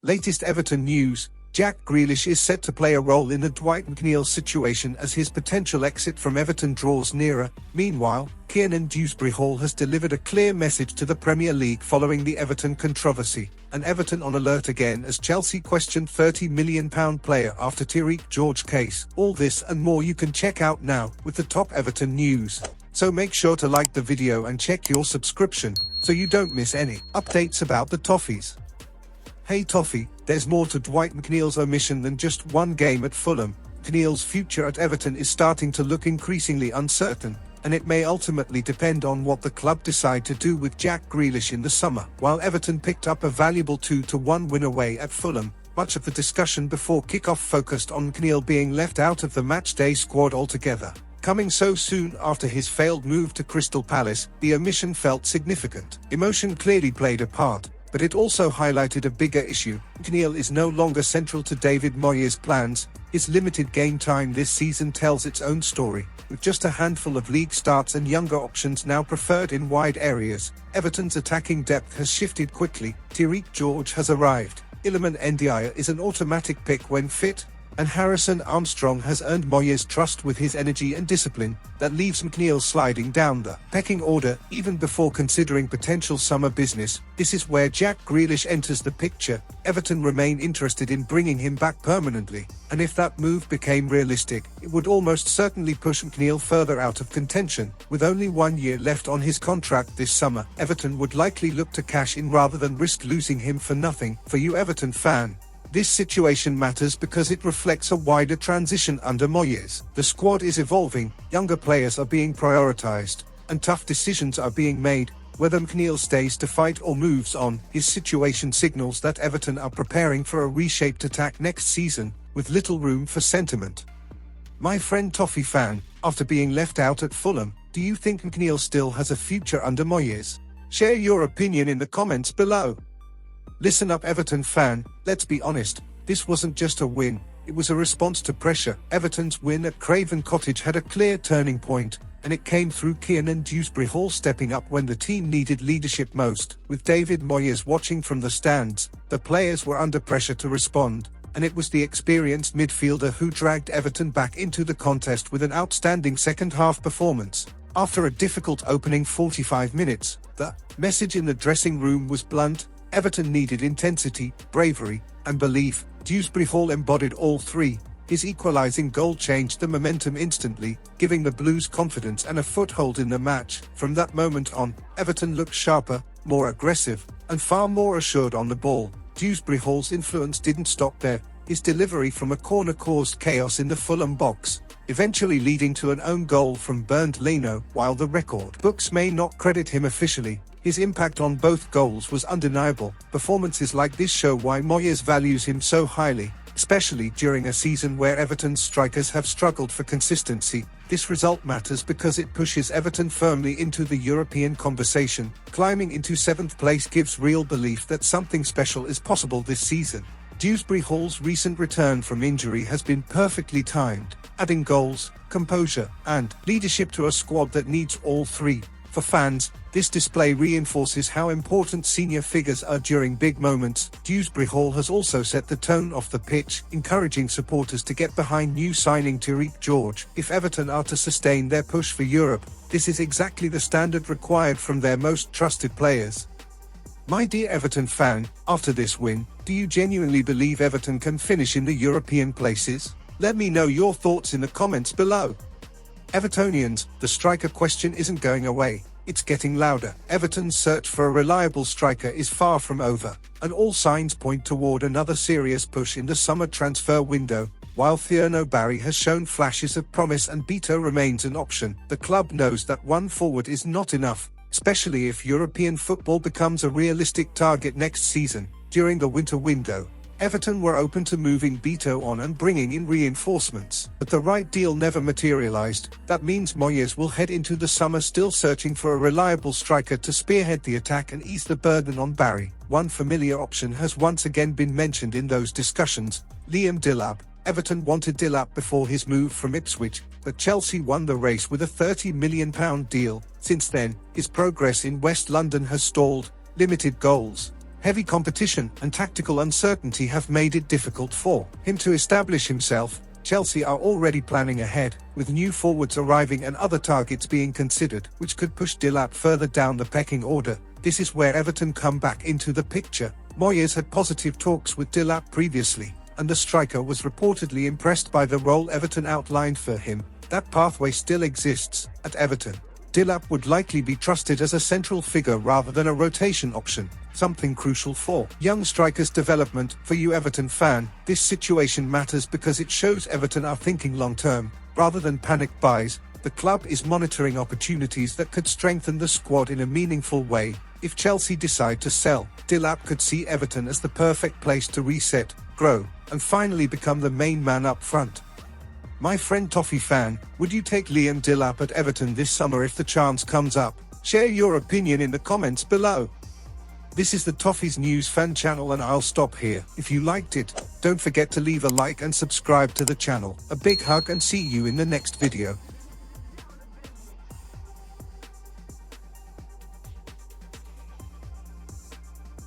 Latest Everton news: Jack Grealish is set to play a role in the Mcneil situation as his potential exit from Everton draws nearer. Meanwhile, Dewsbury-Hall has delivered a clear message to the Premier League following the Everton controversy, and Everton on alert again as Chelsea questioned £30 million player after George case. All this and more you can check out now with the top Everton news. So make sure to like the video and check your subscription so you don't miss any updates about the Toffees. Hey Toffee, there's more to Mcneil's omission than just one game at Fulham. Mcneil's future at Everton is starting to look increasingly uncertain, and it may ultimately depend on what the club decide to do with Jack Grealish in the summer. While Everton picked up a valuable 2-1 win away at Fulham, much of the discussion before kick-off focused on Mcneil being left out of the matchday squad altogether. Coming so soon after his failed move to Crystal Palace, the omission felt significant. Emotion clearly played a part, but it also highlighted a bigger issue. Mcneil is no longer central to David Moyes' plans. His limited game time this season tells its own story, with just a handful of league starts and younger options now preferred in wide areas. Everton's attacking depth has shifted quickly. George has arrived. Iliman Ndiaye is an automatic pick when fit, and Harrison Armstrong has earned Moyes' trust with his energy and discipline. That leaves Mcneil sliding down the pecking order even before considering potential summer business. This is where Jack Grealish enters the picture. Everton remain interested in bringing him back permanently, and if that move became realistic, it would almost certainly push Mcneil further out of contention. With only 1 year left on his contract this summer, Everton would likely look to cash in rather than risk losing him for nothing. For you Everton fan, this situation matters because it reflects a wider transition under Moyes. The squad is evolving, younger players are being prioritized, and tough decisions are being made. Whether Mcneil stays to fight or moves on, his situation signals that Everton are preparing for a reshaped attack next season, with little room for sentiment. My friend Toffee fan, after being left out at Fulham, do you think Mcneil still has a future under Moyes? Share your opinion in the comments below. Listen up Everton fan, let's be honest, this wasn't just a win, it was a response to pressure. Everton's win at Craven Cottage had a clear turning point, and it came through Dewsbury-Hall stepping up when the team needed leadership most. With David Moyes watching from the stands, the players were under pressure to respond, and it was the experienced midfielder who dragged Everton back into the contest with an outstanding second-half performance. After a difficult opening 45 minutes, the message in the dressing room was blunt. Everton needed intensity, bravery, and belief. Dewsbury-Hall embodied all three. His equalising goal changed the momentum instantly, giving the Blues confidence and a foothold in the match. From that moment on, Everton looked sharper, more aggressive, and far more assured on the ball. Dewsbury-Hall's influence didn't stop there. His delivery from a corner caused chaos in the Fulham box, eventually leading to an own goal from Bernd Leno. While the record books may not credit him officially, his impact on both goals was undeniable. Performances like this show why Moyes values him so highly, especially during a season where Everton's strikers have struggled for consistency. This result matters because it pushes Everton firmly into the European conversation. Climbing into 7th place gives real belief that something special is possible this season. Dewsbury-Hall's recent return from injury has been perfectly timed, adding goals, composure, and leadership to a squad that needs all three. For fans, this display reinforces how important senior figures are during big moments. Dewsbury-Hall has also set the tone off the pitch, encouraging supporters to get behind new signing George. If Everton are to sustain their push for Europe, this is exactly the standard required from their most trusted players. My dear Everton fan, after this win, do you genuinely believe Everton can finish in the European places? Let me know your thoughts in the comments below. Evertonians, the striker question isn't going away, it's getting louder. Everton's search for a reliable striker is far from over, and all signs point toward another serious push in the summer transfer window. While Thierno Barry has shown flashes of promise and Beto remains an option, the club knows that one forward is not enough, especially if European football becomes a realistic target next season. During the winter window, Everton were open to moving Beto on and bringing in reinforcements, but the right deal never materialized. That means Moyes will head into the summer still searching for a reliable striker to spearhead the attack and ease the burden on Barry. One familiar option has once again been mentioned in those discussions: Liam Delap. Everton wanted Delap before his move from Ipswich, but Chelsea won the race with a £30 million deal. Since then, his progress in West London has stalled. Limited goals, Heavy competition and tactical uncertainty have made it difficult for him to establish himself. Chelsea are already planning ahead, with new forwards arriving and other targets being considered, which could push Delap further down the pecking order. This is where Everton come back into the picture. Moyes had positive talks with Delap previously, and the striker was reportedly impressed by the role Everton outlined for him. That pathway still exists at Everton. Delap would likely be trusted as a central figure rather than a rotation option, something crucial for young strikers' development. For you Everton fan, this situation matters because it shows Everton are thinking long-term, rather than panic buys. The club is monitoring opportunities that could strengthen the squad in a meaningful way. If Chelsea decide to sell, Delap could see Everton as the perfect place to reset, grow, and finally become the main man up front. My friend Toffee fan, would you take Liam Delap at Everton this summer if the chance comes up? Share your opinion in the comments below. This is the Toffee's News fan channel and I'll stop here. If you liked it, don't forget to leave a like and subscribe to the channel. A big hug and see you in the next video.